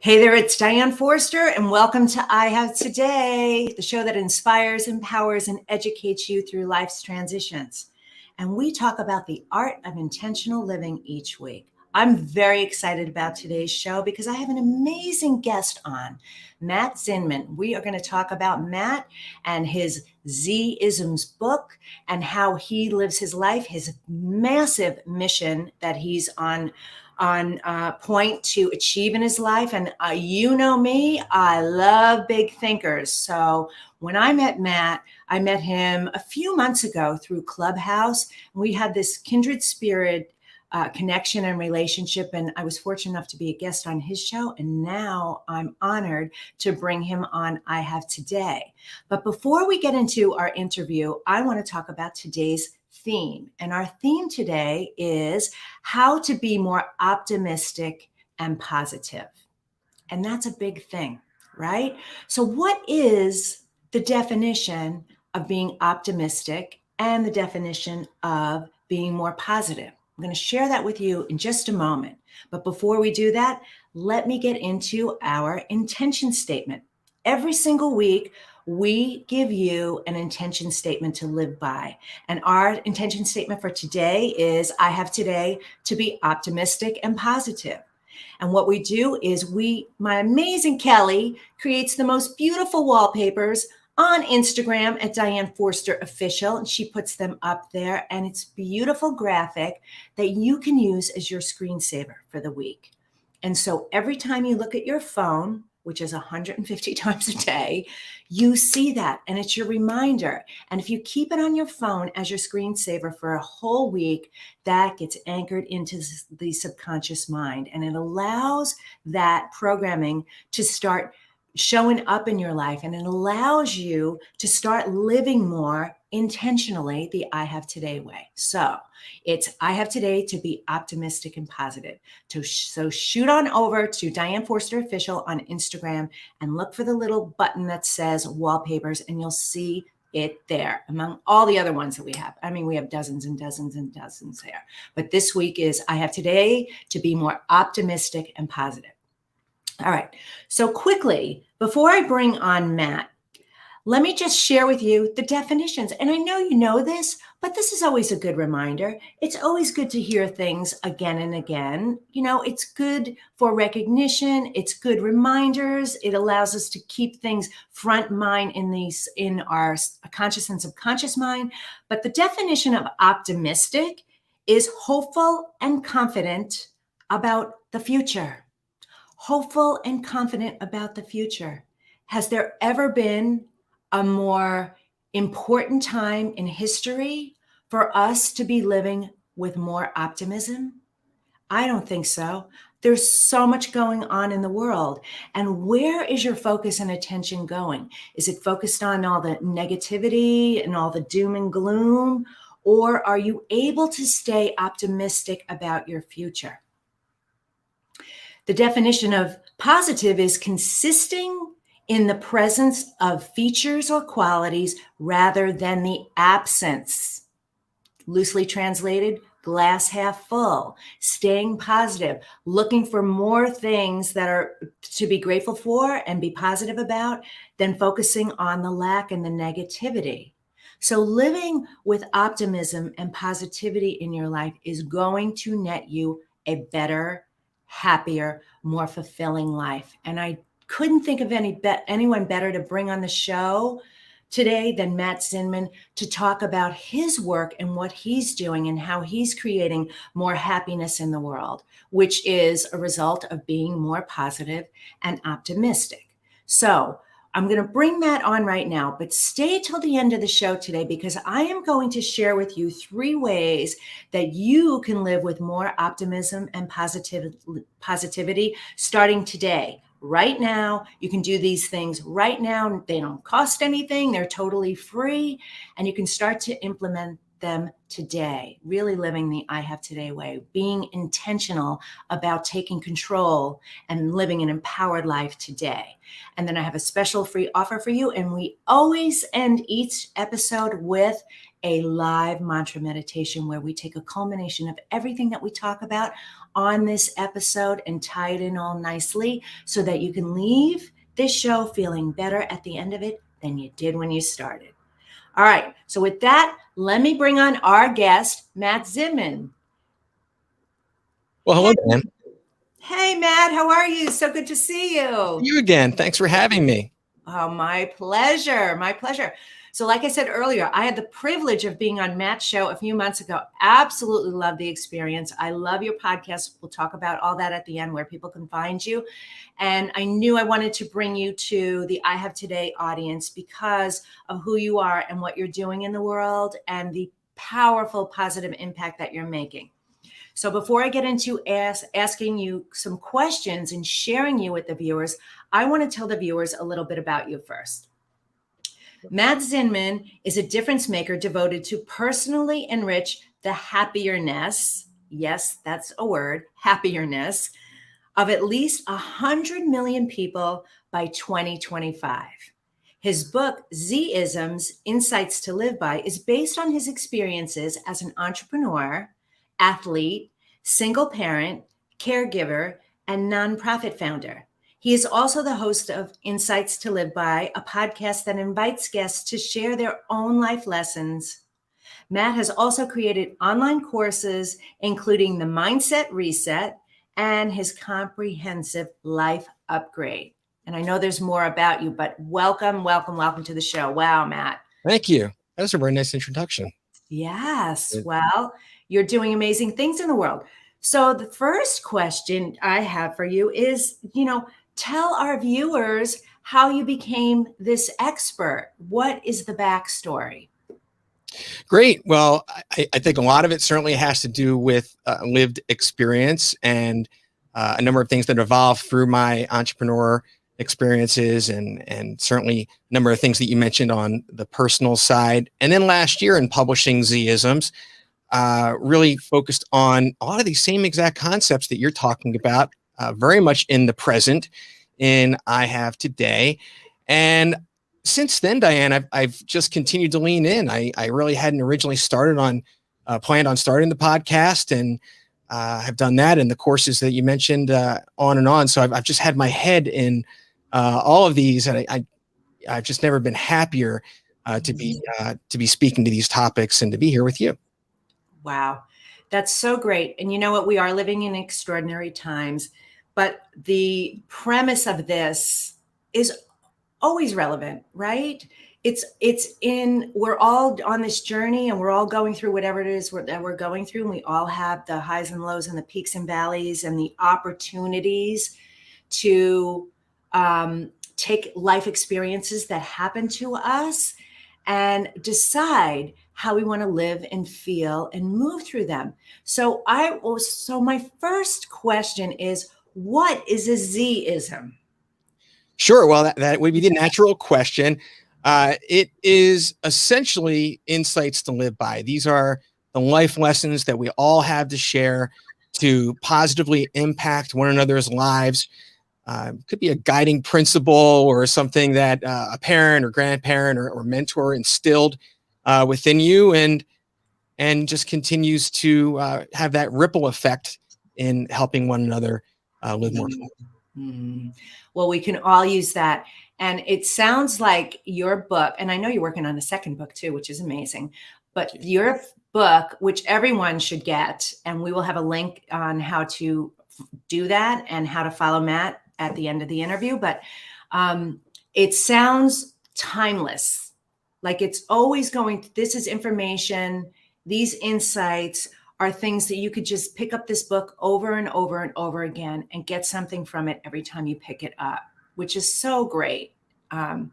Hey there, it's Diane Forster, and welcome to I Have Today, the show that inspires, empowers, and educates you through life's transitions. And we talk about the art of intentional living each week. I'm very excited about today's show because I have an amazing guest on, Matt Zinman. We are going to talk about Matt and his Z-isms book and how he lives his life, his massive mission that he's on point to achieve in his life. And you know me, I love big thinkers. So when I met Matt, I met him a few months ago through Clubhouse. We had this kindred spirit connection and relationship. And I was fortunate enough to be a guest on his show. And now I'm honored to bring him on I Have Today. But before we get into our interview, I want to talk about today's theme. And our theme today is how to be more optimistic and positive. And that's a big thing, right? So what is the definition of being optimistic and the definition of being more positive? I'm going to share that with you in just a moment. But before we do that, let me get into our intention statement. Every single week, we give you an intention statement to live by. And our intention statement for today is I have today to be optimistic and positive. And what we do is my amazing Kelly creates the most beautiful wallpapers on Instagram at Diane Forster Official, and she puts them up there, and it's beautiful graphic that you can use as your screensaver for the week. And so every time you look at your phone, which is 150 times a day, you see that, and it's your reminder. And if you keep it on your phone as your screensaver for a whole week, that gets anchored into the subconscious mind, and it allows that programming to start showing up in your life, and it allows you to start living more intentionally the I Have Today way. So it's I have today to be optimistic and positive. So shoot on over to Diane Forster Official on Instagram and look for the little button that says wallpapers, and you'll see it there among all the other ones that we have. I mean, we have dozens and dozens and dozens there. But this week is I have today to be more optimistic and positive. All right. So quickly, before I bring on Matt, let me just share with you the definitions. And I know you know this, but this is always a good reminder. It's always good to hear things again and again. You know, it's good for recognition. It's good reminders. It allows us to keep things front mind in our conscious and subconscious mind. But the definition of optimistic is hopeful and confident about the future. Hopeful and confident about the future. Has there ever been a more important time in history for us to be living with more optimism? I don't think so. There's so much going on in the world. And where is your focus and attention going? Is it focused on all the negativity and all the doom and gloom? Or are you able to stay optimistic about your future? The definition of positive is consisting in the presence of features or qualities rather than the absence. Loosely translated, glass half full, staying positive, looking for more things that are to be grateful for and be positive about than focusing on the lack and the negativity. So living with optimism and positivity in your life is going to net you a better, happier, more fulfilling life. And I couldn't think of anyone better to bring on the show today than Matt Zinman to talk about his work and what he's doing and how he's creating more happiness in the world, which is a result of being more positive and optimistic. So I'm going to bring Matt on right now, but stay till the end of the show today because I am going to share with you 3 ways that you can live with more optimism and positivity starting today. Right now, you can do these things right now. They don't cost anything. They're totally free. And you can start to implement them today, really living the I Have Today way, being intentional about taking control and living an empowered life today. And then I have a special free offer for you. And we always end each episode with a live mantra meditation where we take a culmination of everything that we talk about on this episode and tie it in all nicely so that you can leave this show feeling better at the end of it than you did when you started. All right. So with that, let me bring on our guest, Matt Zinman. Well, hello, Dan. Hey, Matt. How are you? So good to see you. You again. Thanks for having me. Oh, my pleasure. My pleasure. So like I said earlier, I had the privilege of being on Matt's show a few months ago. Absolutely love the experience. I love your podcast. We'll talk about all that at the end where people can find you. And I knew I wanted to bring you to the I Have Today audience because of who you are and what you're doing in the world and the powerful positive impact that you're making. So before I get into asking you some questions and sharing you with the viewers, I want to tell the viewers a little bit about you first. Matt Zinman is a difference maker devoted to personally enrich the happierness, yes, that's a word, happierness, of at least 100 million people by 2025. His book, Z-isms, Insights to Live By, is based on his experiences as an entrepreneur, athlete, single parent, caregiver, and nonprofit founder. He is also the host of Insights to Live By, a podcast that invites guests to share their own life lessons. Matt has also created online courses, including the Mindset Reset and his comprehensive life upgrade. And I know there's more about you, but welcome to the show. Wow, Matt. Thank you. That was a very nice introduction. Yes. Well, you're doing amazing things in the world. So the first question I have for you is, tell our viewers how you became this expert. What is the backstory? Great. Well, I think a lot of it certainly has to do with lived experience and a number of things that evolved through my entrepreneur experiences and certainly a number of things that you mentioned on the personal side. And then last year in publishing Z-isms, really focused on a lot of these same exact concepts that you're talking about, very much in the present in I Have Today. And since then, Diane, I've just continued to lean in. I really hadn't originally planned on starting the podcast and have done that and the courses that you mentioned on and on. So I've just had my head in all of these, and I've just never been happier to be speaking to these topics and to be here with you. Wow, that's so great. And you know what? We are living in extraordinary times, but the premise of this is always relevant, right? We're all on this journey and we're all going through whatever it is that we're going through. And we all have the highs and lows and the peaks and valleys and the opportunities to take life experiences that happen to us and decide how we want to live and feel and move through them. So my first question is, what is a Z-ism? Sure. Well, that would be the natural question. It is essentially insights to live by. These are the life lessons that we all have to share to positively impact one another's lives. Could be a guiding principle or something that a parent or grandparent or mentor instilled within you and just continues to have that ripple effect in helping one another live more fully. Mm-hmm. Well, we can all use that. And it sounds like your book, and I know you're working on a second book too, which is amazing, but your book, which everyone should get, and we will have a link on how to do that and how to follow Matt at the end of the interview. But it sounds timeless. Like it's always this is information, these insights are things that you could just pick up this book over and over and over again and get something from it every time you pick it up, which is so great. What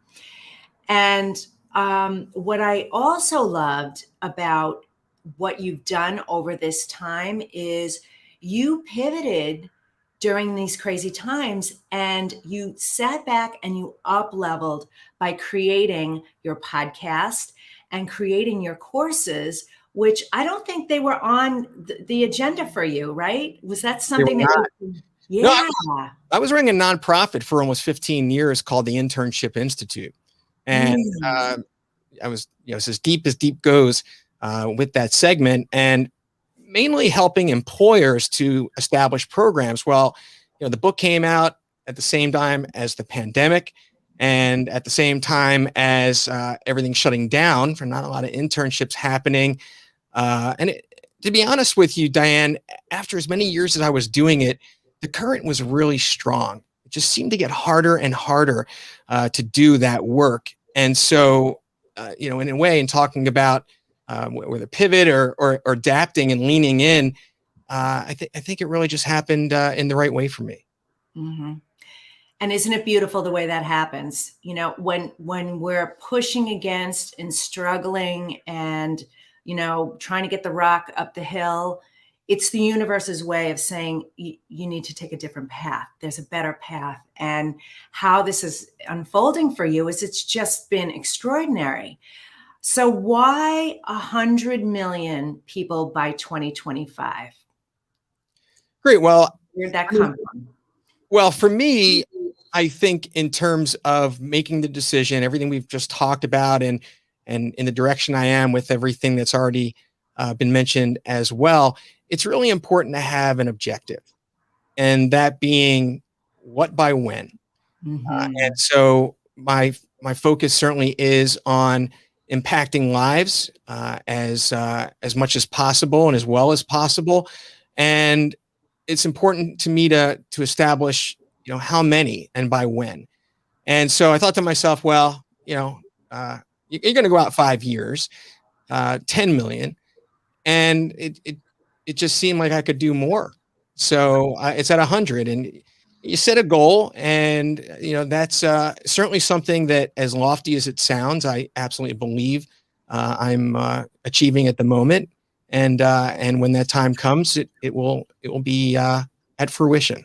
I also loved about what you've done over this time is you pivoted during these crazy times and you sat back and you up-leveled by creating your podcast and creating your courses, which I don't think they were on the agenda for you, right? Was that They were something not. that No, yeah. I was running a nonprofit for almost 15 years called the Internship Institute. And Mm. I was, it's as deep goes with that segment, and mainly helping employers to establish programs. Well, the book came out at the same time as the pandemic, and at the same time as everything shutting down, for not a lot of internships happening. To be honest with you, Diane, after as many years as I was doing it, the current was really strong. It just seemed to get harder and harder to do that work. And so, in a way, in talking about whether pivot or adapting and leaning in, I think it really just happened in the right way for me. Mm-hmm. And isn't it beautiful the way that happens? When we're pushing against and struggling and, trying to get the rock up the hill, it's the universe's way of saying you need to take a different path. There's a better path. And how this is unfolding for you is it's just been extraordinary. So why 100 million people by 2025? Great. Well, Where'd that come from? Well, for me, I think in terms of making the decision, everything we've just talked about, and in the direction I am with everything that's already been mentioned as well, it's really important to have an objective, and that being what by when. Mm-hmm. And so my focus certainly is on impacting lives as much as possible and as well as possible, and it's important to me to establish how many and by when. And so I thought to myself, well, you're going to go out 5 years, 10 million, and it just seemed like I could do more. So it's at 100, and you set a goal, and that's certainly something that, as lofty as it sounds, I absolutely believe I'm achieving at the moment. And when that time comes, it will be at fruition.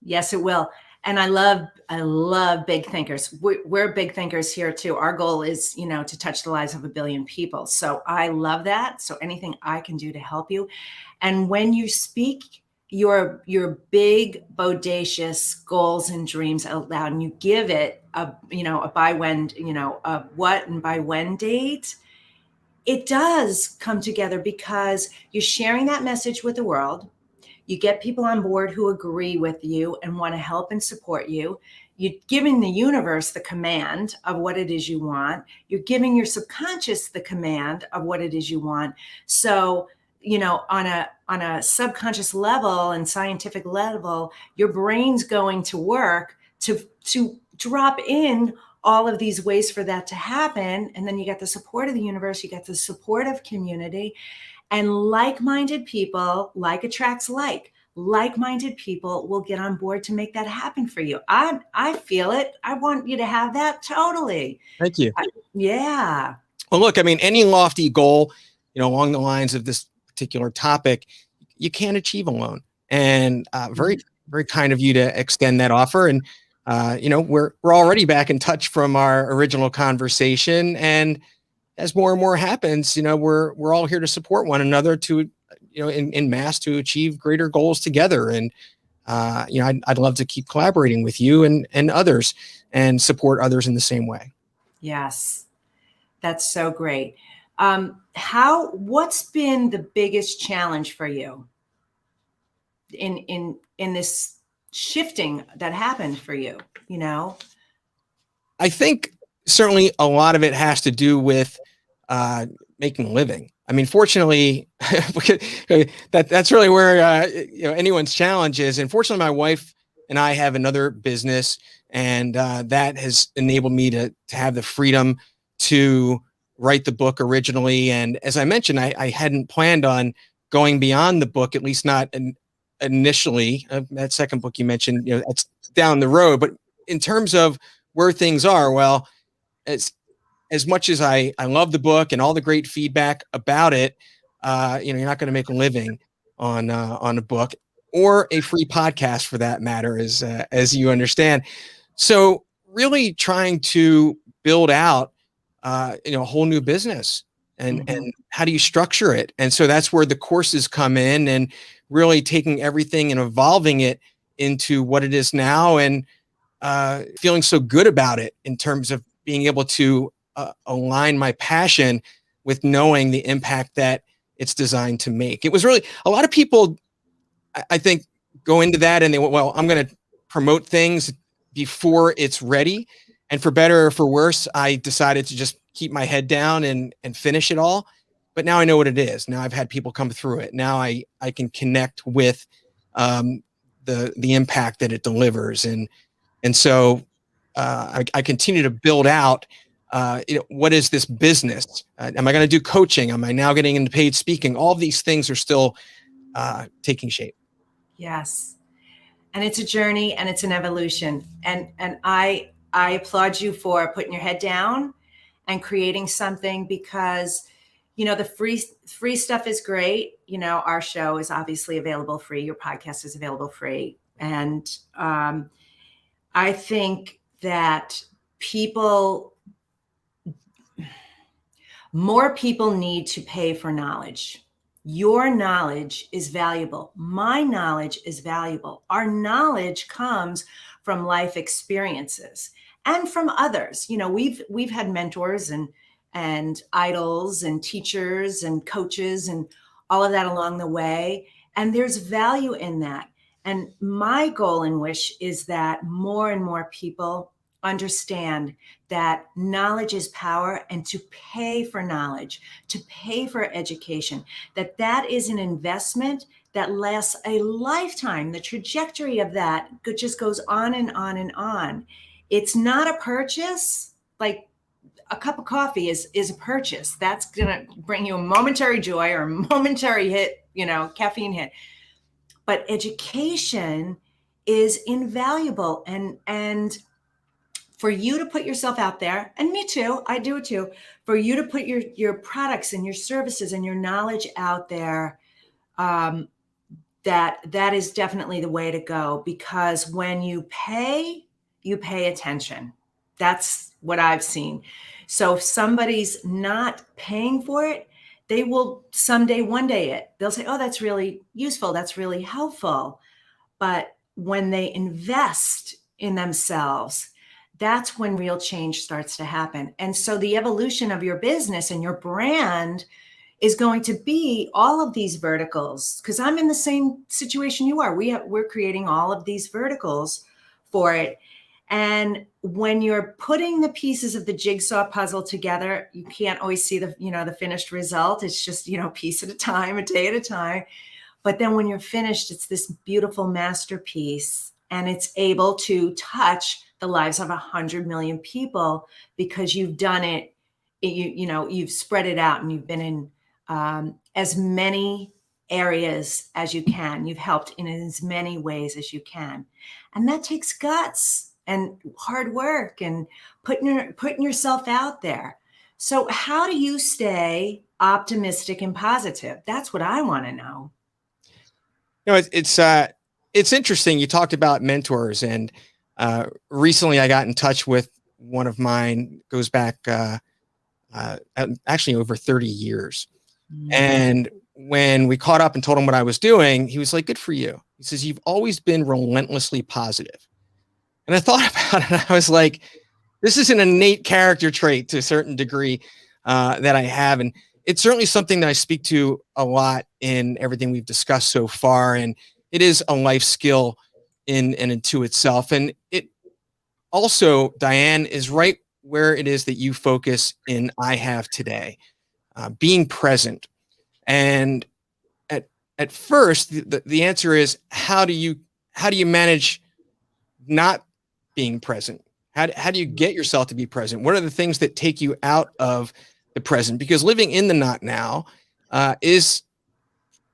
Yes, it will. And I love big thinkers. We're big thinkers here too. Our goal is, to touch the lives of 1 billion people. So I love that. So anything I can do to help you. And when you speak your big, bodacious goals and dreams out loud, and you give it a by when, a what and by when date, it does come together because you're sharing that message with the world. You get people on board who agree with you and want to help and support you. You're giving the universe the command of what it is you want. You're giving your subconscious the command of what it is you want. So, on a subconscious level and scientific level, your brain's going to work to drop in all of these ways for that to happen. And then you get the support of the universe, you get the support of community. And like-minded people, like attracts like. Like-minded people will get on board to make that happen for you. I feel it. I want you to have that totally. Thank you. Yeah. Well, look, I mean, any lofty goal, along the lines of this particular topic, you can't achieve alone. And very, very kind of you to extend that offer. And we're already back in touch from our original conversation, and as more and more happens, we're all here to support one another to, in mass, to achieve greater goals together. And, I'd love to keep collaborating with you and others and support others in the same way. Yes, that's so great. What's been the biggest challenge for you in this shifting that happened for you? I think certainly a lot of it has to do with making a living. I mean, fortunately, that's really where anyone's challenge is. And fortunately, my wife and I have another business, and that has enabled me to have the freedom to write the book originally. And as I mentioned, I hadn't planned on going beyond the book, at least not initially. That second book you mentioned, that's down the road. But in terms of where things are, well, as much as I love the book and all the great feedback about it, you're not going to make a living on a book or a free podcast for that matter, as you understand. So really trying to build out, a whole new business and how do you structure it? And so that's where the courses come in, and really taking everything and evolving it into what it is now, and feeling so good about it in terms of being able to align my passion with knowing the impact that it's designed to make. It was really, a lot of people, I think, go into that and they went, well, I'm going to promote things before it's ready. And for better or for worse, I decided to just keep my head down and finish it all. But now I know what it is. Now I've had people come through it. Now I can connect with the impact that it delivers. And so I continue to build out, what is this business? Am I going to do coaching? Am I now getting into paid speaking? All of these things are still taking shape. Yes. And it's a journey and it's an evolution. And I applaud you for putting your head down and creating something, because, the free stuff is great. Our show is obviously available free. Your podcast is available free. And I think that more people need to pay for knowledge. Your knowledge is valuable. My knowledge is valuable. Our knowledge comes from life experiences and from others. We've had mentors and idols and teachers and coaches and all of that along the way. And there's value in that. And my goal and wish is that more and more people understand that knowledge is power, and to pay for knowledge, to pay for education, that is an investment that lasts a lifetime. The trajectory of that just goes on and on and on. It's not a purchase. Like a cup of coffee is a purchase. That's going to bring you a momentary joy or a momentary hit, caffeine hit. But education is invaluable. And for you to put yourself out there, and me too, I do it too, for you to put your products and your services and your knowledge out there, that is definitely the way to go. Because when you pay attention. That's what I've seen. So if somebody's not paying for it, they will someday, one day they'll say, oh, that's really useful. That's really helpful. But when they invest in themselves, that's when real change starts to happen. And so the evolution of your business and your brand is going to be all of these verticals, because I'm in the same situation you are. We're creating all of these verticals for it. And when you're putting the pieces of the jigsaw puzzle together, you can't always see the finished result. It's just, piece at a time, a day at a time. But then when you're finished, it's this beautiful masterpiece, and it's able to touch the lives of 100 million people, because you've done it. You've spread it out, and you've been in as many areas as you can. You've helped in as many ways as you can. And that takes guts and hard work and putting yourself out there. So how do you stay optimistic and positive? That's what I want to know. It's interesting. You talked about mentors, and recently I got in touch with one of mine, goes back actually over 30 years. Mm-hmm. And when we caught up and told him what I was doing, he was like, good for you. He says, you've always been relentlessly positive. And I thought about it, and I was like, this is an innate character trait to a certain degree that I have. And it's certainly something that I speak to a lot in everything we've discussed so far. And it is a life skill in and to itself. And it also, Diane, is right where it is that you focus in I Have Today, being present. And at first, the answer is, how do you manage not being present? How do you get yourself to be present? What are the things that take you out of the present? Because living in the not now is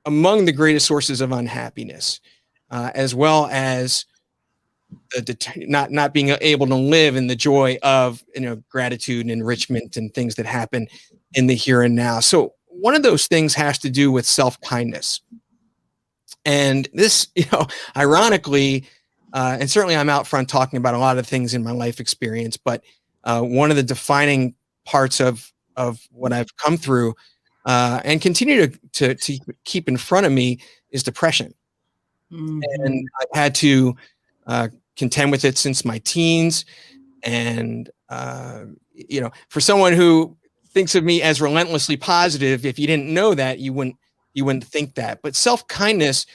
among the greatest sources of unhappiness, as well as not being able to live in the joy of gratitude and enrichment and things that happen in the here and now. So one of those things has to do with self-kindness. And this, ironically, and certainly I'm out front talking about a lot of things in my life experience, but one of the defining parts of of what I've come through and continue to keep in front of me is depression. And I've had to contend with it since my teens. And, for someone who thinks of me as relentlessly positive, if you didn't know that, you wouldn't think that. But self-kindness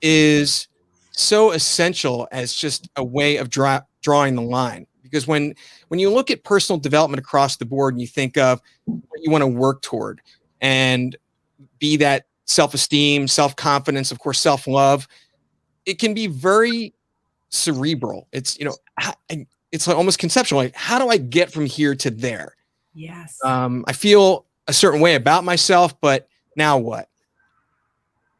is so essential as just a way of drawing the line. Because when you look at personal development across the board and you think of what you want to work toward and be that self-esteem, self-confidence, of course, self-love, it can be very cerebral. It's, it's like almost conceptual. Like, how do I get from here to there? Yes. I feel a certain way about myself, but now what?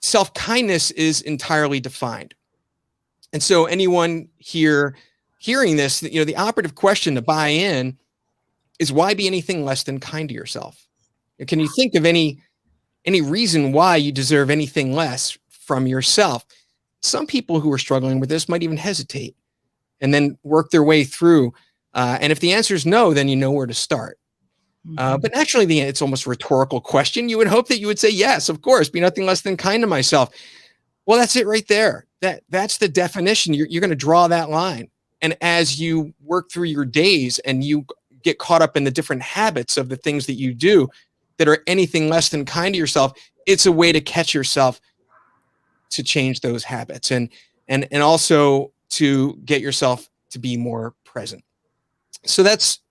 Self-kindness is entirely defined. And so anyone here hearing this, the operative question to buy in is, why be anything less than kind to yourself? Can you think of any reason why you deserve anything less from yourself? Some people who are struggling with this might even hesitate and then work their way through. And if the answer is no, then you know where to start. But naturally, it's almost a rhetorical question. You would hope that you would say, yes, of course, be nothing less than kind to myself. Well, that's it right there. That's the definition. You're going to draw that line. And as you work through your days and you get caught up in the different habits of the things that you do that are anything less than kind to yourself, it's a way to catch yourself to change those habits and also to get yourself to be more present. So that's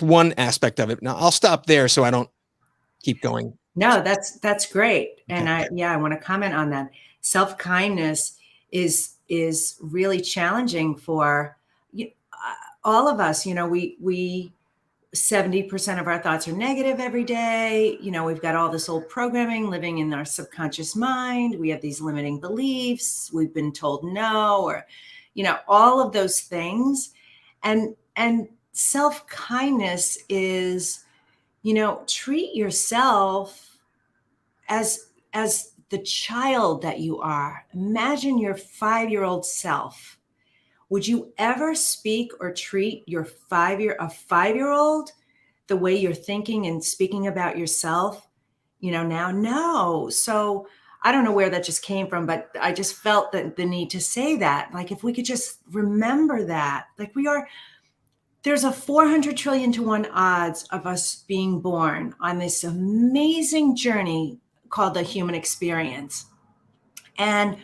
one aspect of it. Now I'll stop there so I don't keep going. No, that's great. And I want to comment on that. Self-kindness is really challenging for all of us. We 70% of our thoughts are negative every day. We've got all this old programming living in our subconscious mind. We have these limiting beliefs. We've been told no, or, all of those things. And self-kindness is, treat yourself as the child that you are. Imagine your 5-year-old self. Would you ever speak or treat your 5-year-old the way you're thinking and speaking about yourself, now? No. So I don't know where that just came from, but I just felt the need to say that. Like, if we could just remember that, like, there's a 400 trillion to 1 odds of us being born on this amazing journey called the human experience. And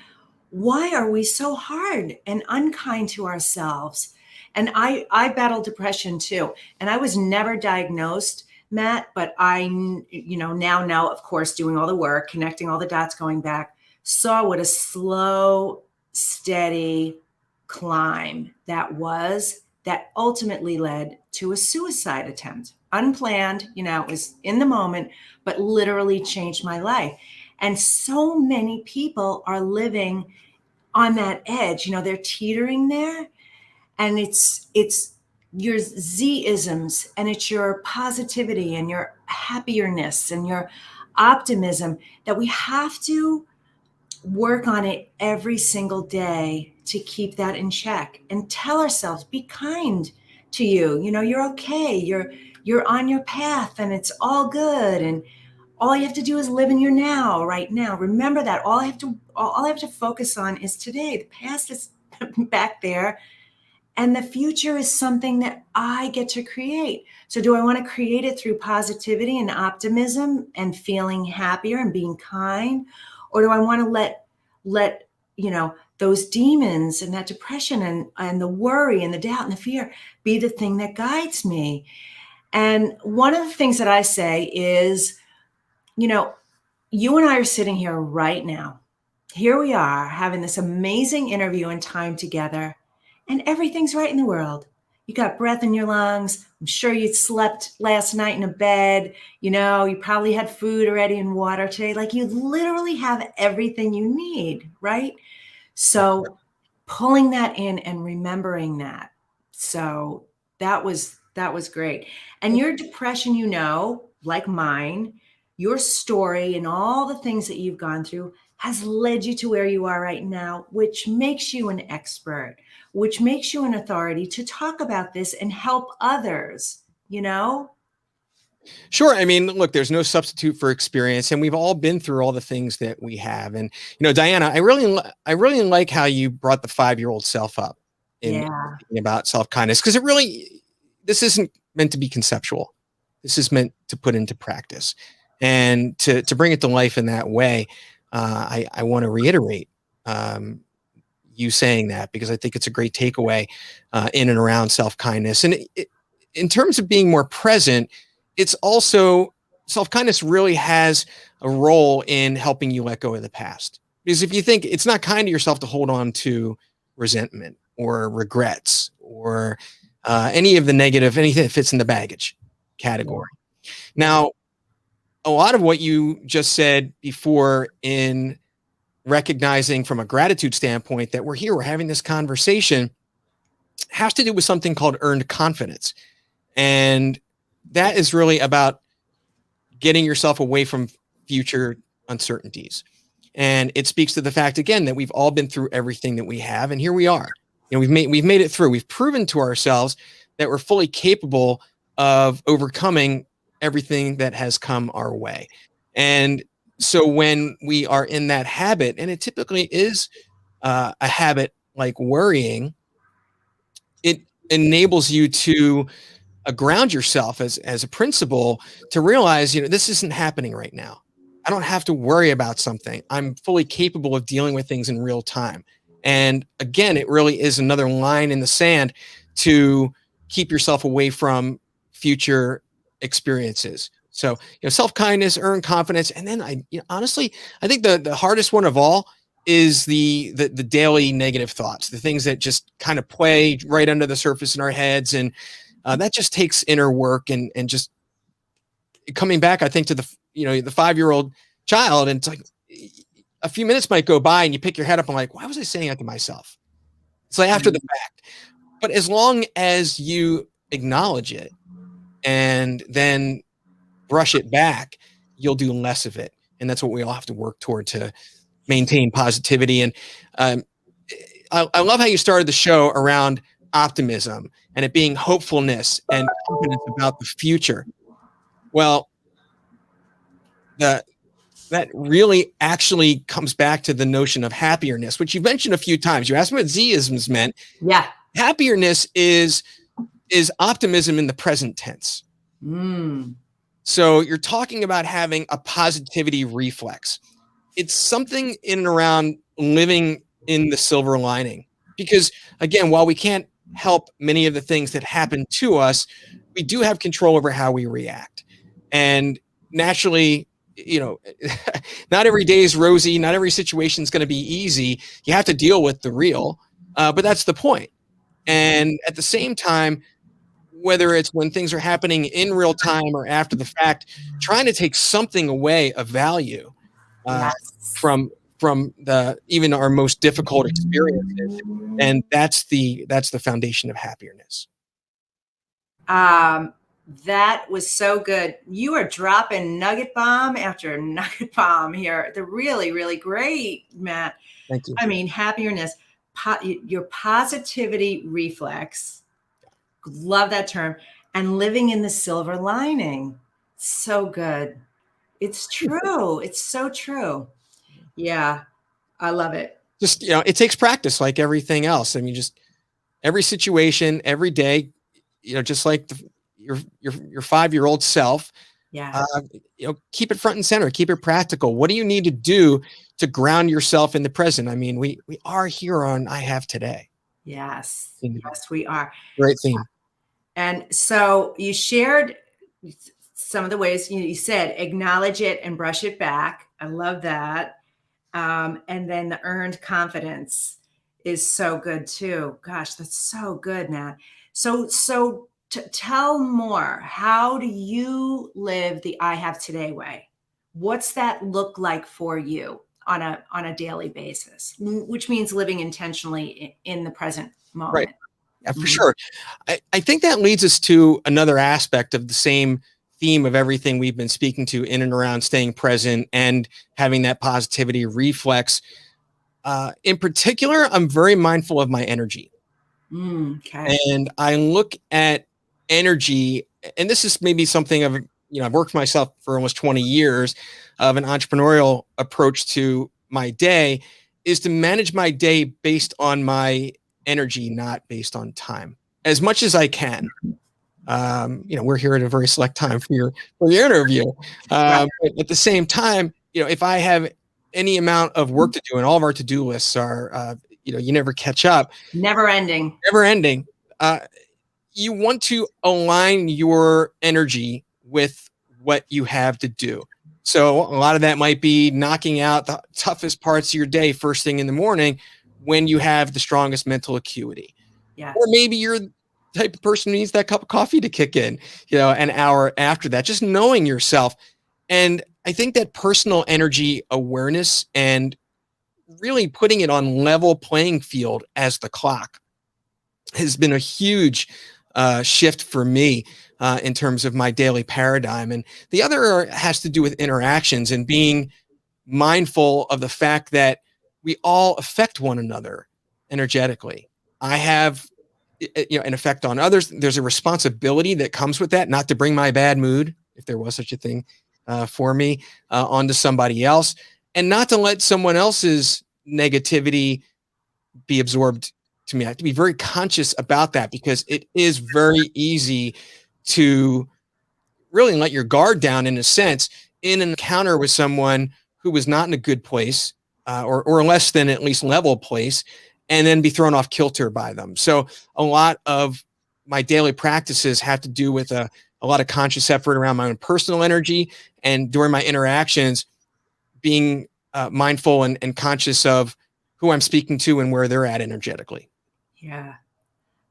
why are we so hard and unkind to ourselves? And I battle depression too. And I was never diagnosed, Matt, but I, now, of course, doing all the work, connecting all the dots, going back, saw what a slow, steady climb that was, that ultimately led to a suicide attempt. Unplanned, it was in the moment, but literally changed my life. And so many people are living on that edge, they're teetering there. And it's your Z-isms, and it's your positivity and your happierness and your optimism that we have to work on it every single day to keep that in check and tell ourselves, be kind to you. You're okay. You're on your path and it's all good. And all you have to do is live in your now, right now. Remember that. All I have to focus on is today. The past is back there. And the future is something that I get to create. So do I want to create it through positivity and optimism and feeling happier and being kind? Or do I want to let those demons and that depression and the worry and the doubt and the fear be the thing that guides me? And one of the things that I say is, you and I are sitting here right now. Here we are having this amazing interview and time together, and everything's right in the world. You got breath in your lungs. I'm sure you slept last night in a bed. You probably had food already and water today. Like, you literally have everything you need, right? So pulling that in and remembering that. So that was great. And your depression, like mine, your story and all the things that you've gone through has led you to where you are right now, which makes you an expert, which makes you an authority to talk about this and help others, Sure. I mean, look, there's no substitute for experience, and we've all been through all the things that we have. And Diana, I really like how you brought the 5-year-old self up in Yeah. thinking about self kindness, because this isn't meant to be conceptual. This is meant to put into practice, and to bring it to life in that way. I want to reiterate um, you saying that, because I think it's a great takeaway in and around self kindness. And in terms of being more present, it's also, self kindness really has a role in helping you let go of the past. Because if you think, it's not kind to yourself to hold on to resentment or regrets or any of the negative, anything that fits in the baggage category. Now, a lot of what you just said before, in recognizing from a gratitude standpoint that we're here, we're having this conversation, has to do with something called earned confidence. And that is really about getting yourself away from future uncertainties. And it speaks to the fact, again, that we've all been through everything that we have, and here we are. We've made it through. We've proven to ourselves that we're fully capable of overcoming everything that has come our way. And so when we are in that habit, and it typically is a habit like worrying, it enables you to ground yourself as a principle, to realize, this isn't happening right now. I don't have to worry about something. I'm fully capable of dealing with things in real time. And again, it really is another line in the sand to keep yourself away from future experiences. So, self-kindness, earn confidence. And then honestly, I think the hardest one of all is the daily negative thoughts, the things that just kind of play right under the surface in our heads. And that just takes inner work and just coming back, I think, to the 5-year-old child. And it's like a few minutes might go by and you pick your head up and like, why was I saying that to myself? It's like after the fact. But as long as you acknowledge it and then brush it back, you'll do less of it. And that's what we all have to work toward, to maintain positivity. And I love how you started the show around optimism and it being hopefulness and confidence about the future. Well, that really actually comes back to the notion of happierness, which you mentioned a few times. You asked me what Z-isms meant. Yeah. Happierness is optimism in the present tense. So you're talking about having a positivity reflex. It's something in and around living in the silver lining. Because again, while we can't help many of the things that happen to us, we do have control over how we react. And naturally, not every day is rosy. Not every situation is going to be easy. You have to deal with the real, but that's the point. And at the same time, whether it's when things are happening in real time or after the fact, trying to take something away of value from even our most difficult experiences, and that's the foundation of Happierness. That was so good. You are dropping nugget bomb after nugget bomb here. They're really, really great, Matt. Thank you. I mean, Happierness, your positivity reflex. Love that term. And living in the silver lining. So good. It's true. It's so true. Yeah, I love it. Just, it takes practice like everything else. I mean, just every situation, every day, just like your 5-year-old self, keep it front and center, keep it practical. What do you need to do to ground yourself in the present? I mean, we are here on I Have Today. Yes. Yes, we are. Great theme. And so you shared some of the ways. You said acknowledge it and brush it back. I love that. And then the earned confidence is so good too. Gosh, that's so good, Matt. So tell more. How do you live the I Have Today way? What's that look like for you on a daily basis? Which means living intentionally in the present moment. Right. Yeah, for sure. I think that leads us to another aspect of the same theme of everything we've been speaking to in and around staying present and having that positivity reflex. In particular, I'm very mindful of my energy. Okay. And I look at energy, and this is maybe something of I've worked for myself for almost 20 years of an entrepreneurial approach to my day is to manage my day based on my energy, not based on time, as much as I can. We're here at a very select time for your interview. Right. But at the same time, if I have any amount of work to do, and all of our to-do lists are, you never catch up, Never ending. You want to align your energy with what you have to do. So a lot of that might be knocking out the toughest parts of your day first thing in the morning when you have the strongest mental acuity. Yes. Or maybe you're the type of person who needs that cup of coffee to kick in, an hour after that, just knowing yourself. And I think that personal energy awareness and really putting it on level playing field as the clock has been a huge shift for me in terms of my daily paradigm. And the other has to do with interactions and being mindful of the fact that we all affect one another energetically. I have an effect on others. There's a responsibility that comes with that, not to bring my bad mood, if there was such a thing for me, onto somebody else, and not to let someone else's negativity be absorbed to me. I have to be very conscious about that because it is very easy to really let your guard down in a sense in an encounter with someone who was not in a good place or less than at least level place, and then be thrown off kilter by them. So a lot of my daily practices have to do with a lot of conscious effort around my own personal energy, and during my interactions, being mindful and conscious of who I'm speaking to and where they're at energetically. Yeah,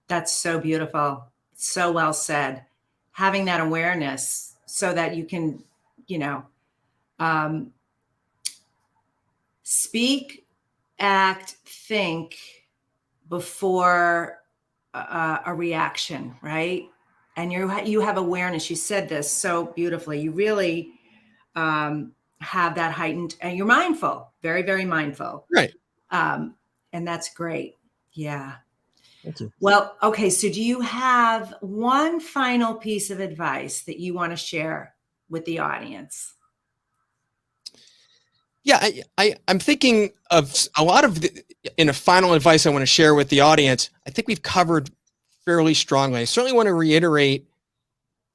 that's so beautiful. So well said. Having that awareness so that you can, speak, act, think before a reaction, right? And you have awareness. You said this so beautifully. You really have that heightened, and you're mindful, very, very mindful. Right. And that's great. Yeah. Thank you. Well, okay. So do you have one final piece of advice that you want to share with the audience? Yeah, I'm thinking of a lot of in a final advice I want to share with the audience. I think we've covered fairly strongly. I certainly want to reiterate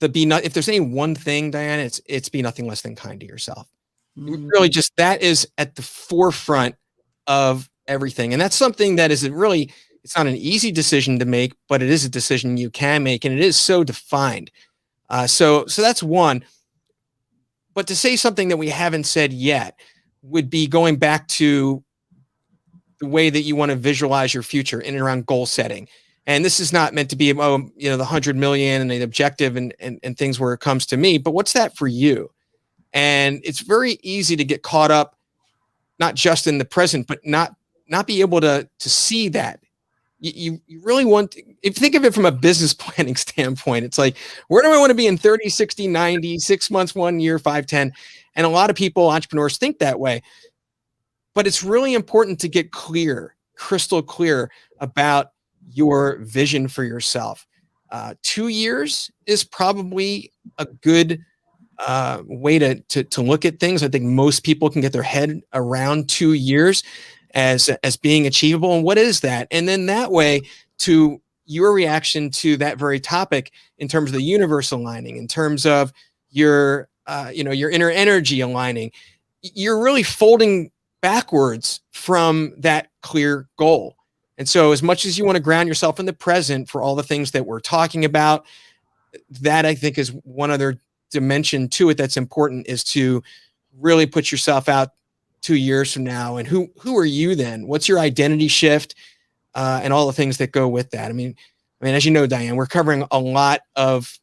if there's any one thing, Diane, it's be nothing less than kind to yourself. Really, just that is at the forefront of everything. And that's something that is it's not an easy decision to make, but it is a decision you can make, and it is so defined. So that's one. But to say something that we haven't said yet would be going back to the way that you want to visualize your future in and around goal setting. And this is not meant to be, the 100 million and the objective and things where it comes to me, but what's that for you? And it's very easy to get caught up, not just in the present, but not be able to see that. You really want, if you think of it from a business planning standpoint, it's like, where do I want to be in 30, 60, 90, 6 months, 1 year, 5, 10? And a lot of people, entrepreneurs, think that way. But it's really important to get clear, crystal clear about your vision for yourself. 2 years is probably a good way to look at things. I think most people can get their head around 2 years as being achievable. And what is that? And then that way, to your reaction to that very topic in terms of the universe aligning, in terms of your inner energy aligning, you're really folding backwards from that clear goal. And so as much as you want to ground yourself in the present for all the things that we're talking about, that I think is one other dimension to it that's important, is to really put yourself out 2 years from now. And who are you then? What's your identity shift? And all the things that go with that. I mean, as you know, Diane, we're covering a lot of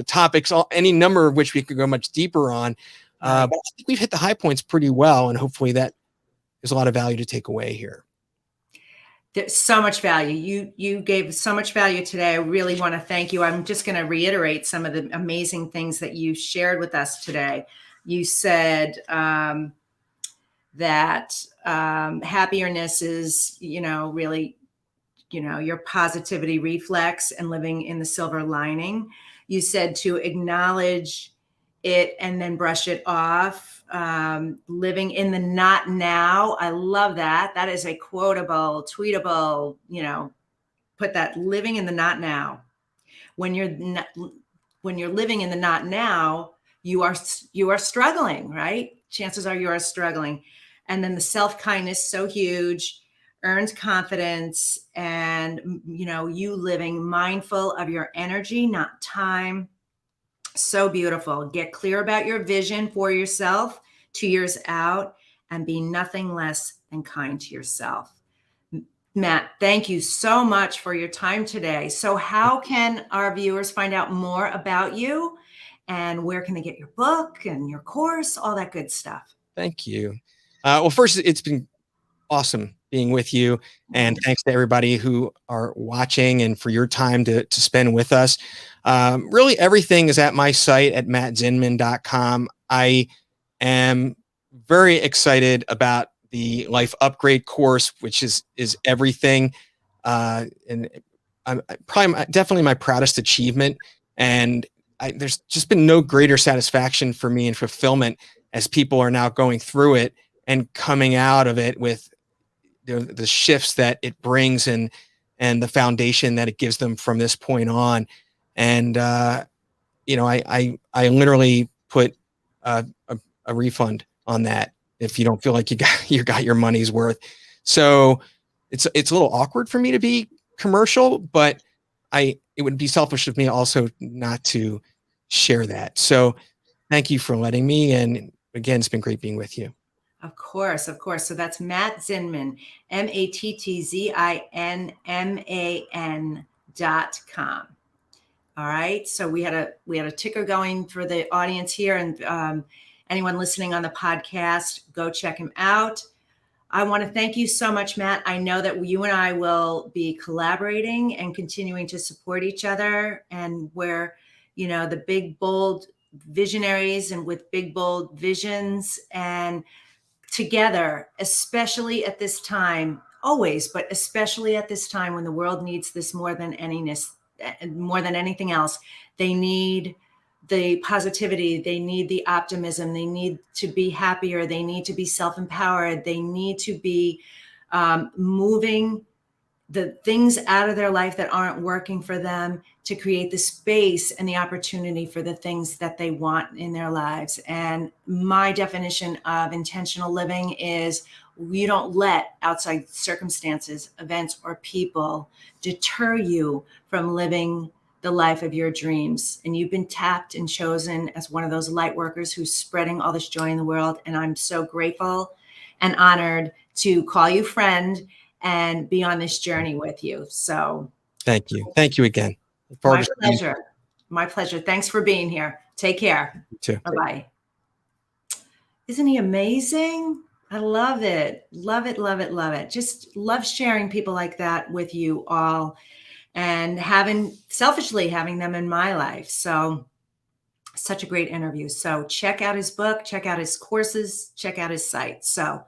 topics, any number of which we could go much deeper on. But I think we've hit the high points pretty well, and hopefully that there's a lot of value to take away here. There's so much value. You gave so much value today. I really want to thank you. I'm just going to reiterate some of the amazing things that you shared with us today. You said that Happierness is, really, your positivity reflex and living in the silver lining. You said to acknowledge it and then brush it off. Living in the not now. I love that. That is a quotable, tweetable, put that, living in the not now. When you're living in the not now, you are struggling, right? Chances are you are struggling. And then the self-kindness, so huge, earns confidence, and you living mindful of your energy, not time. So beautiful. Get clear about your vision for yourself 2 years out, and be nothing less than kind to yourself. Matt, thank you so much for your time today. So how can our viewers find out more about you, and where can they get your book and your course, all that good stuff? Thank you. Well, first, it's been awesome being with you. And thanks to everybody who are watching and for your time to spend with us. Really, everything is at my site at mattzinman.com. I am very excited about the Life Upgrade course, which is everything. And I'm definitely my proudest achievement. And there's just been no greater satisfaction for me and fulfillment as people are now going through it and coming out of it with the shifts that it brings and the foundation that it gives them from this point on. And I literally put a refund on that if you don't feel like you got your money's worth. So it's a little awkward for me to be commercial, but it would be selfish of me also not to share that. So thank you for letting me. And again, it's been great being with you. Of course, of course. So that's Matt Zinman, MattZinman.com. All right. So we had a ticker going for the audience here, and anyone listening on the podcast, go check him out. I want to thank you so much, Matt. I know that you and I will be collaborating and continuing to support each other, and we're, the big, bold visionaries and with big, bold visions, and together, especially at this time, always, but especially at this time when the world needs this more than anything else. They need the positivity. They need the optimism. They need to be happier. They need to be self-empowered. They need to be moving the things out of their life that aren't working for them, to create the space and the opportunity for the things that they want in their lives. And my definition of intentional living is you don't let outside circumstances, events, or people deter you from living the life of your dreams. And you've been tapped and chosen as one of those light workers who's spreading all this joy in the world. And I'm so grateful and honored to call you friend and be on this journey with you. So thank you. Thank you again. My pleasure. My pleasure. Thanks for being here. Take care. You too. Bye-bye. Isn't he amazing? I love it. Love it, love it, love it. Just love sharing people like that with you all, and selfishly having them in my life. So such a great interview. So check out his book, check out his courses, check out his site. So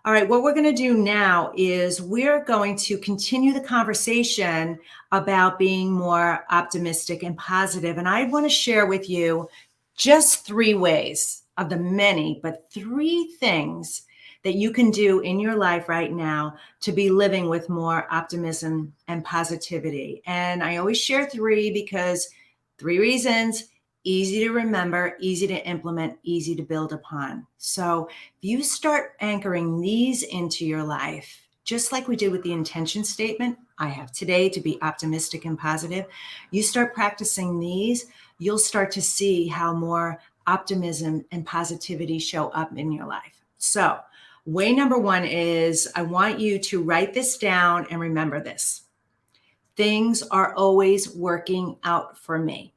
all right, what we're going to do now is we're going to continue the conversation about being more optimistic and positive. And I want to share with you just 3 ways of the many, but 3 things that you can do in your life right now to be living with more optimism and positivity. And I always share 3 because 3 reasons: easy to remember, easy to implement, easy to build upon. So if you start anchoring these into your life, just like we did with the intention statement, I have today to be optimistic and positive, you start practicing these, you'll start to see how more optimism and positivity show up in your life. So way number 1 is, I want you to write this down and remember this. Things are always working out for me.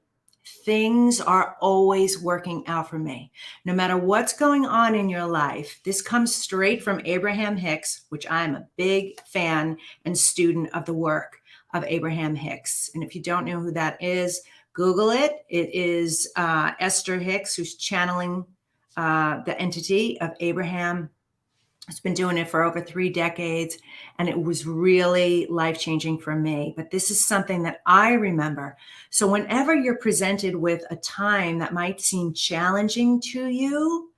Things are always working out for me. No matter what's going on in your life, this comes straight from Abraham Hicks, which I'm a big fan and student of the work of Abraham Hicks. And if you don't know who that is, Google it. It is Esther Hicks, who's channeling the entity of Abraham It's been doing it for over 3 decades, and it was really life-changing for me. But this is something that I remember. So whenever you're presented with a time that might seem challenging to you,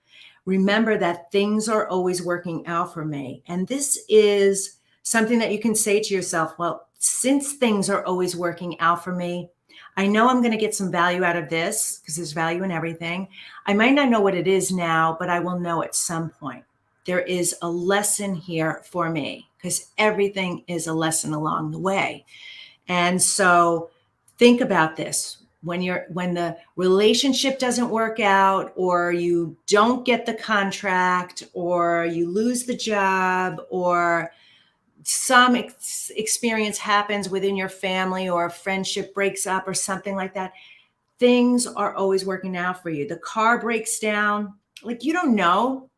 remember that things are always working out for me. And this is something that you can say to yourself, well, since things are always working out for me, I know I'm going to get some value out of this because there's value in everything. I might not know what it is now, but I will know at some point. There is a lesson here for me because everything is a lesson along the way. And so think about this. When the relationship doesn't work out, or you don't get the contract, or you lose the job, or some experience happens within your family, or a friendship breaks up or something like that, things are always working out for you. The car breaks down, like, you don't know,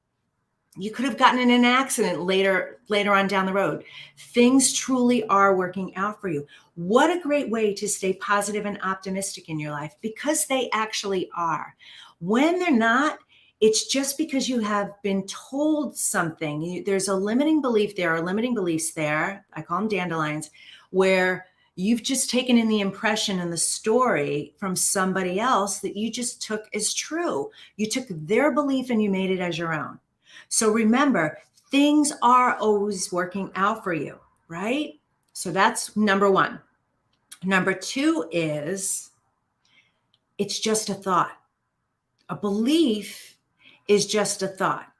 you could have gotten in an accident later on down the road. Things truly are working out for you. What a great way to stay positive and optimistic in your life, because they actually are. When they're not, it's just because you have been told something. There's a limiting belief there, or limiting beliefs there. I call them dandelions, where you've just taken in the impression and the story from somebody else that you just took as true. You took their belief and you made it as your own. So remember, things are always working out for you, right? So that's number one. Number two is, it's just a thought. A belief is just a thought.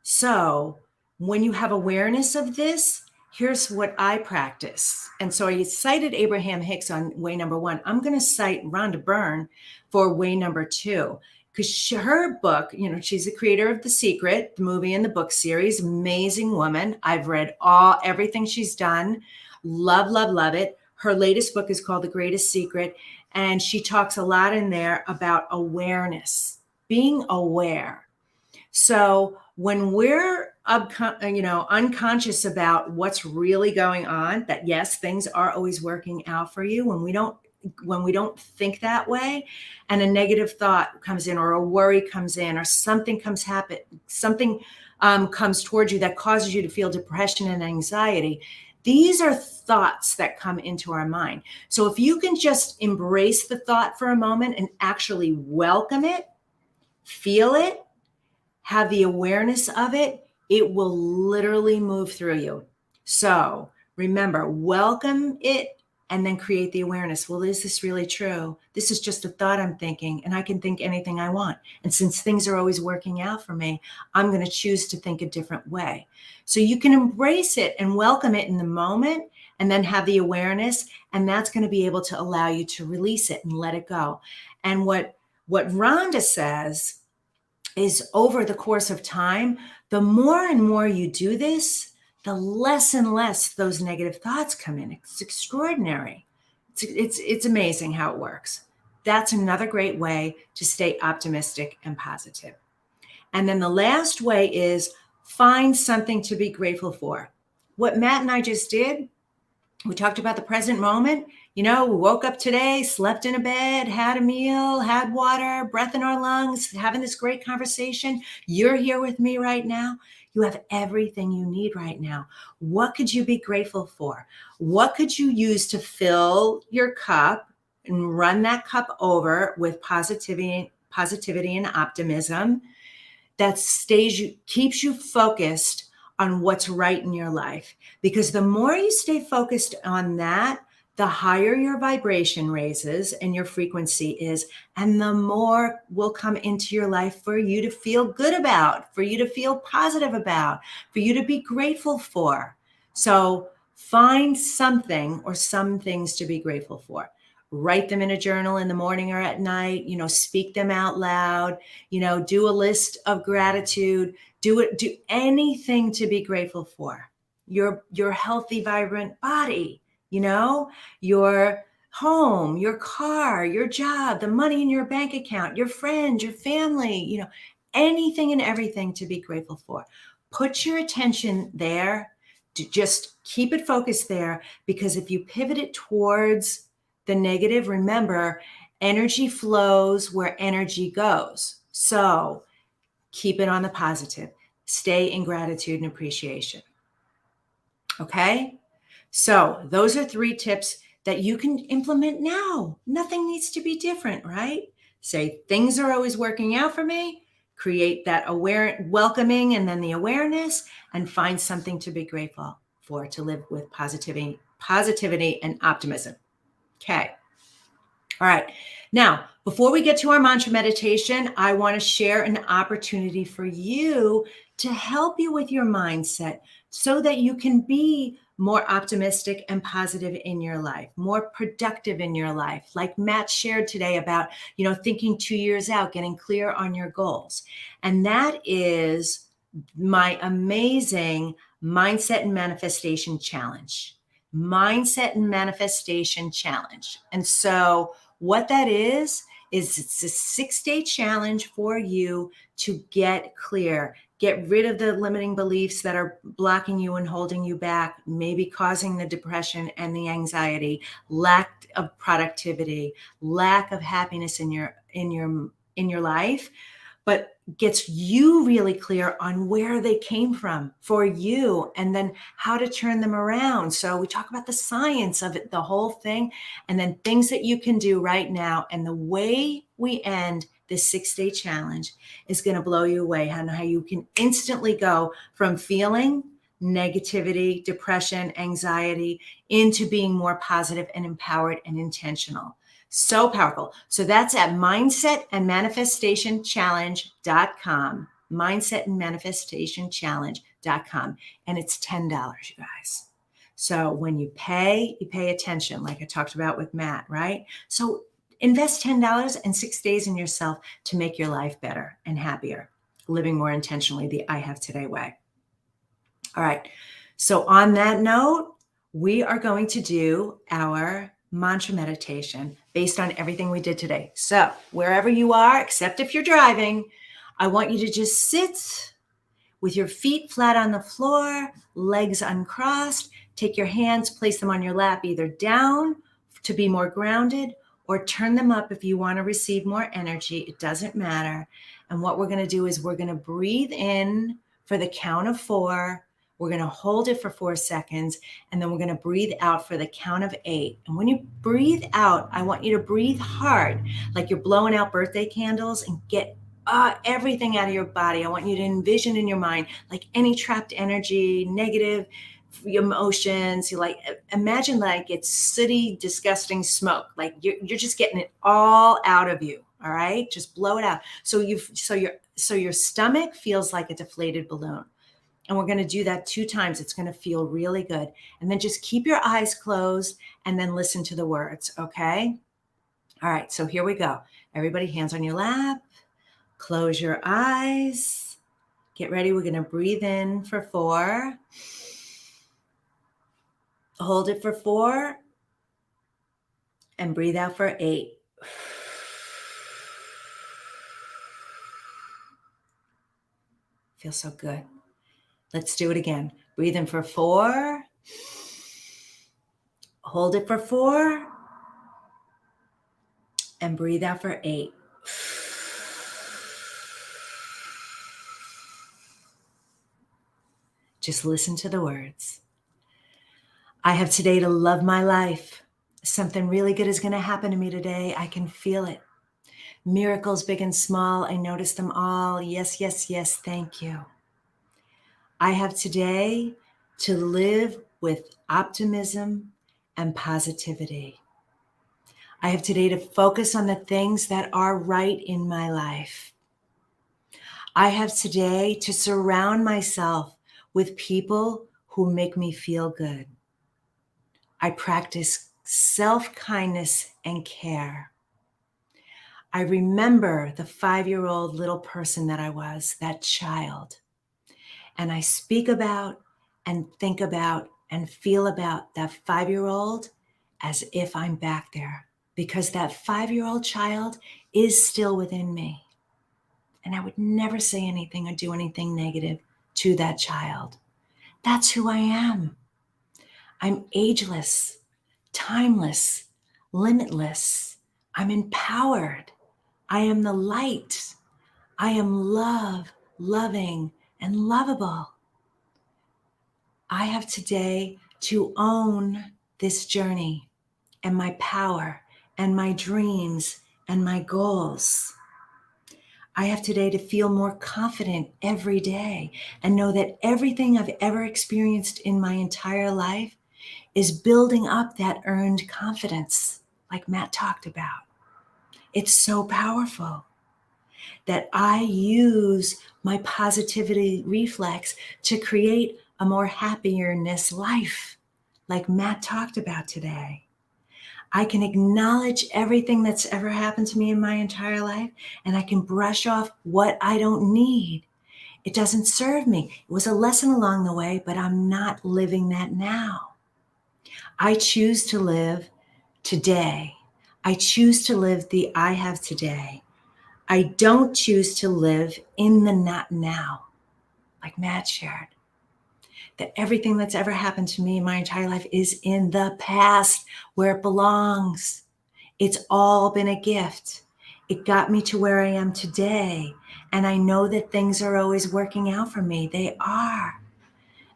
So when you have awareness of this, here's what I practice. And so I cited Abraham Hicks on way number one. I'm going to cite Rhonda Byrne for way number two, because her book, she's the creator of The Secret, the movie and the book series. Amazing woman. I've read everything she's done. Love, love, love it. Her latest book is called The Greatest Secret. And she talks a lot in there about awareness, being aware. So when we're unconscious about what's really going on, that yes, things are always working out for you. When we don't think that way, and a negative thought comes in, or a worry comes in, or something comes towards you that causes you to feel depression and anxiety, these are thoughts that come into our mind. So if you can just embrace the thought for a moment and actually welcome it, feel it, have the awareness of it, it will literally move through you. So remember, welcome it and then create the awareness. Well, is this really true? This is just a thought I'm thinking, and I can think anything I want. And since things are always working out for me, I'm going to choose to think a different way. So you can embrace it and welcome it in the moment, and then have the awareness, and that's going to be able to allow you to release it and let it go. And what Rhonda says is, over the course of time, the more and more you do this, the less and less those negative thoughts come in. It's extraordinary. It's amazing how it works. That's another great way to stay optimistic and positive. And then the last way is, find something to be grateful for. What Matt and I just did, we talked about the present moment. We woke up today, slept in a bed, had a meal, had water, breath in our lungs, having this great conversation. You're here with me right now. You have everything you need right now. What could you be grateful for? What could you use to fill your cup and run that cup over with positivity and optimism that keeps you focused on what's right in your life? Because the more you stay focused on that, the higher your vibration raises and your frequency is, and the more will come into your life for you to feel good about, for you to feel positive about, for you to be grateful for. So find something or some things to be grateful for. Write them in a journal in the morning or at night, speak them out loud, do a list of gratitude, do anything to be grateful for. Your healthy, vibrant body, your home, your car, your job, the money in your bank account, your friends, your family, anything and everything to be grateful for. Put your attention there, to just keep it focused there, because if you pivot it towards the negative, remember, energy flows where energy goes. So keep it on the positive. Stay in gratitude and appreciation. Okay? So those are 3 tips that you can implement now. Nothing needs to be different, right? Say, things are always working out for me. Create that welcoming and then the awareness, and find something to be grateful for, to live with positivity and optimism. Okay. All right. Now, before we get to our mantra meditation, I want to share an opportunity for you to help you with your mindset so that you can be more optimistic and positive in your life, more productive in your life. Like Matt shared today about, thinking 2 years out, getting clear on your goals. And that is my amazing mindset and manifestation challenge. Mindset and manifestation challenge. And so what that is it's a 6-day challenge for you to get clear, get rid of the limiting beliefs that are blocking you and holding you back, maybe causing the depression and the anxiety, lack of productivity, lack of happiness in your life, but gets you really clear on where they came from for you and then how to turn them around. So we talk about the science of it, the whole thing, and then things that you can do right now. And the way we end this 6-day challenge is going to blow you away on how you can instantly go from feeling negativity, depression, anxiety into being more positive and empowered and intentional. So powerful. So that's at mindsetandmanifestationchallenge.com, mindsetandmanifestationchallenge.com. And it's $10, you guys. So when you pay attention, like I talked about with Matt, right? So invest $10 and 6 days in yourself to make your life better and happier, living more intentionally the I Have Today way. All right. So on that note, we are going to do our mantra meditation based on everything we did today. So wherever you are, except if you're driving, I want you to just sit with your feet flat on the floor, legs uncrossed. Take your hands, place them on your lap, either down to be more grounded or turn them up if you want to receive more energy. It doesn't matter. And what we're going to do is we're going to breathe in for the count of 4. We're going to hold it for 4 seconds, and then we're going to breathe out for the count of 8. And when you breathe out, I want you to breathe hard, like you're blowing out birthday candles, and get everything out of your body. I want you to envision in your mind, like any trapped energy, negative emotions. You imagine like it's sooty, disgusting smoke. Like you're just getting it all out of you. All right, just blow it out. So your stomach feels like a deflated balloon. And we're going to do that 2 times. It's going to feel really good. And then just keep your eyes closed and then listen to the words. Okay. All right. So here we go. Everybody, hands on your lap. Close your eyes. Get ready. We're going to breathe in for 4. Hold it for 4. And breathe out for 8. Feels so good. Let's do it again. Breathe in for 4. Hold it for 4. And breathe out for 8. Just listen to the words. I have today to love my life. Something really good is going to happen to me today. I can feel it. Miracles big and small. I notice them all. Yes, yes, yes. Thank you. I have today to live with optimism and positivity. I have today to focus on the things that are right in my life. I have today to surround myself with people who make me feel good. I practice self-kindness and care. I remember the 5-year-old little person that I was, that child. And I speak about and think about and feel about that 5-year-old as if I'm back there, because that 5-year-old child is still within me. And I would never say anything or do anything negative to that child. That's who I am. I'm ageless, timeless, limitless. I'm empowered. I am the light. I am love, loving, and lovable. I have today to own this journey and my power and my dreams and my goals. I have today to feel more confident every day and know that everything I've ever experienced in my entire life is building up that earned confidence, like Matt talked about. It's so powerful that I use my positivity reflex to create a more happierness life, like Matt talked about today. I can acknowledge everything that's ever happened to me in my entire life, and I can brush off what I don't need. It doesn't serve me. It was a lesson along the way, but I'm not living that now. I choose to live today. I choose to live the I have today. I don't choose to live in the not now, like Matt shared. That everything that's ever happened to me in my entire life is in the past where it belongs. It's all been a gift. It got me to where I am today. And I know that things are always working out for me. They are.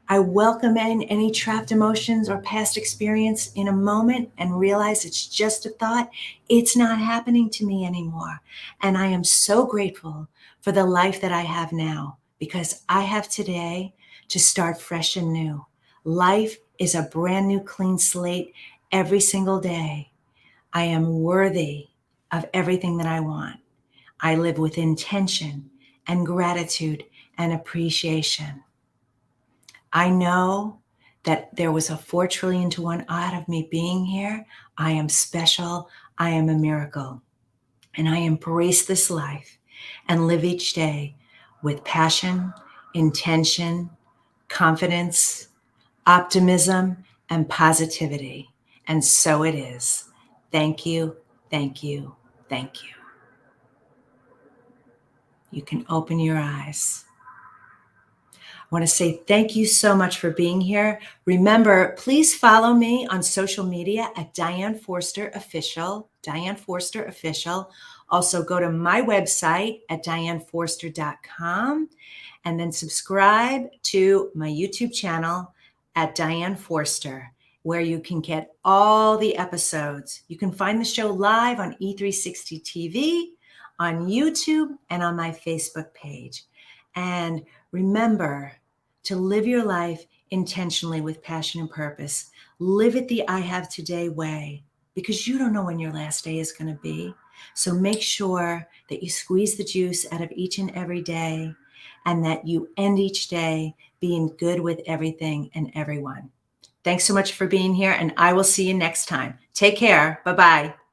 I welcome in any trapped emotions or past experience in a moment and realize it's just a thought. It's not happening to me anymore. And I am so grateful for the life that I have now because I have today to start fresh and new. Life is a brand new clean slate every single day. I am worthy of everything that I want. I live with intention and gratitude and appreciation. I know that there was a 4 trillion to 1 odd of me being here. I am special. I am a miracle. And I embrace this life and live each day with passion, intention, confidence, optimism, and positivity. And so it is. Thank you, thank you, thank you. You can open your eyes. I want to say thank you so much for being here. Remember, please follow me on social media at Diane Forster Official, Diane Forster Official. Also go to my website at dianeforster.com and then subscribe to my YouTube channel at Diane Forster, where you can get all the episodes. You can find the show live on E360 TV, on YouTube, and on my Facebook page. And remember to live your life intentionally with passion and purpose. Live it the I have today way, because you don't know when your last day is going to be. So make sure that you squeeze the juice out of each and every day and that you end each day being good with everything and everyone. Thanks so much for being here, and I will see you next time. Take care. Bye-bye.